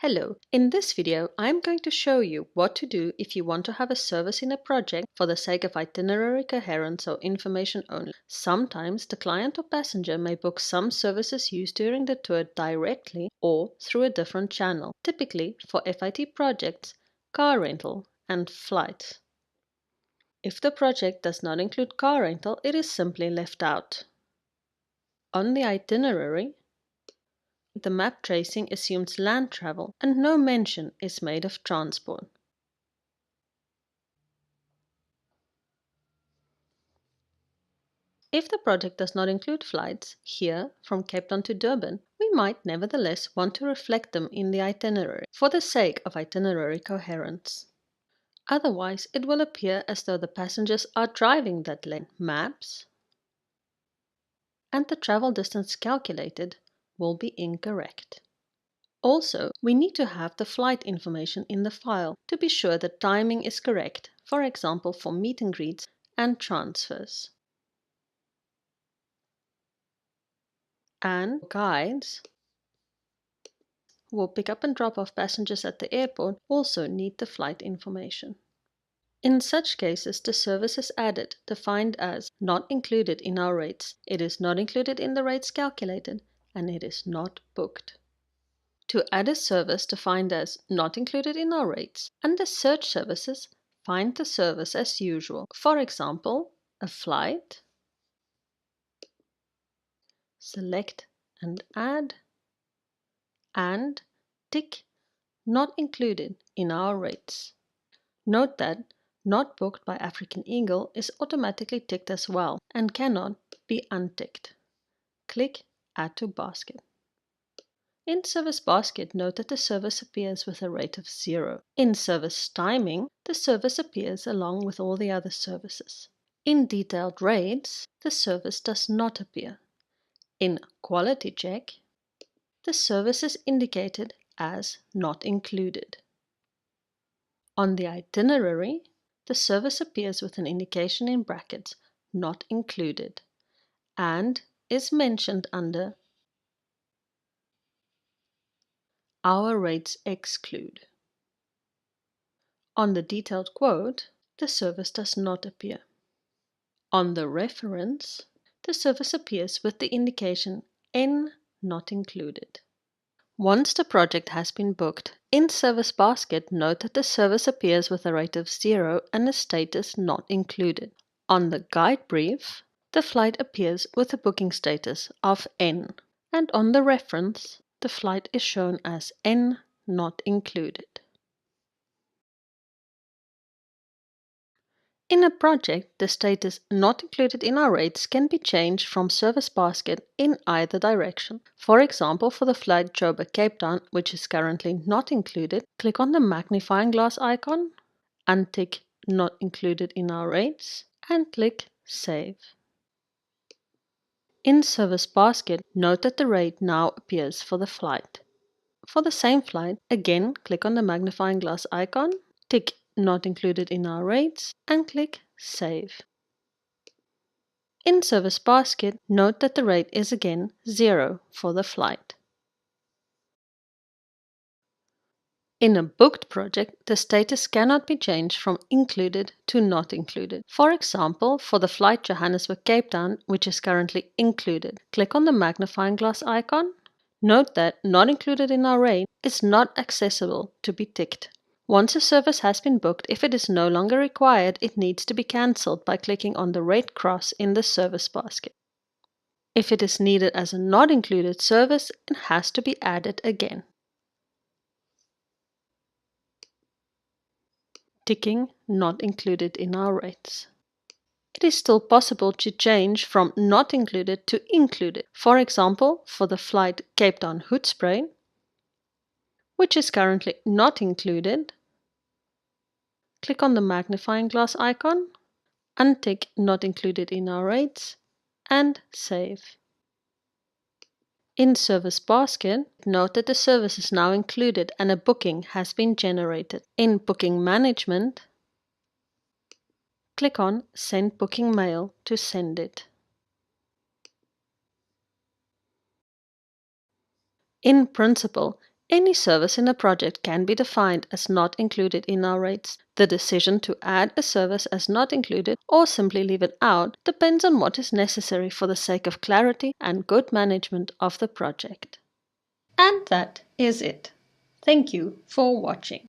Hello, in this video I'm going to show you what to do if you want to have a service in a project for the sake of itinerary coherence or information only. Sometimes the client or passenger may book some services used during the tour directly or through a different channel, typically for FIT projects, car rental, and flights. If the project does not include car rental, it is simply left out. On the itinerary, the map tracing assumes land travel and no mention is made of transport. If the project does not include flights here from Cape Town to Durban, we might nevertheless want to reflect them in the itinerary for the sake of itinerary coherence. Otherwise, it will appear as though the passengers are driving that lane. Maps and the travel distance calculated will be incorrect. Also, we need to have the flight information in the file to be sure the timing is correct, for example for meet and greets and transfers. And guides who will pick up and drop off passengers at the airport also need the flight information. In such cases, the service is added, defined as not included in our rates, it is not included in the rates calculated, and it is not booked. To add a service defined as not included in our rates, under Search Services, find the service as usual. For example, a flight, select and add, and tick not included in our rates. Note that not booked by African Eagle is automatically ticked as well and cannot be unticked. Click Add to Basket. In Service Basket, note that the service appears with a rate of 0. In Service Timing, the service appears along with all the other services. In Detailed Rates, the service does not appear. In Quality Check, the service is indicated as not included. On the itinerary, the service appears with an indication in brackets, not included, and is mentioned under Our rates exclude. On the detailed quote, the service does not appear. On the reference, the service appears with the indication N not included. Once the project has been booked, in Service Basket, note that the service appears with a rate of 0 and a status not included. On the guide brief, the flight appears with a booking status of N, and on the reference, the flight is shown as N not included. In a project, the status not included in our rates can be changed from Service Basket in either direction. For example, for the flight Joburg Cape Town, which is currently not included, click on the magnifying glass icon, untick not included in our rates, and click Save. In Service Basket, note that the rate now appears for the flight. For the same flight, again click on the magnifying glass icon, tick not included in our rates, and click Save. In Service Basket, note that the rate is again 0 for the flight. In a booked project, the status cannot be changed from included to not included. For example, for the flight Johannesburg Cape Town, which is currently included, click on the magnifying glass icon. Note that not included in our rate is not accessible to be ticked. Once a service has been booked, if it is no longer required, it needs to be cancelled by clicking on the rate cross in the Service Basket. If it is needed as a not included service, it has to be added again. Ticking not included in our rates. It is still possible to change from not included to included. For example, for the flight Cape Town Hoedspruit, which is currently not included, click on the magnifying glass icon, untick not included in our rates, and save. In Service Basket, note that the service is now included and a booking has been generated. In Booking Management, click on Send Booking Mail to send it. In Principal, Any service in a project can be defined as not included in our rates. The decision to add a service as not included or simply leave it out depends on what is necessary for the sake of clarity and good management of the project. And that is it. Thank you for watching.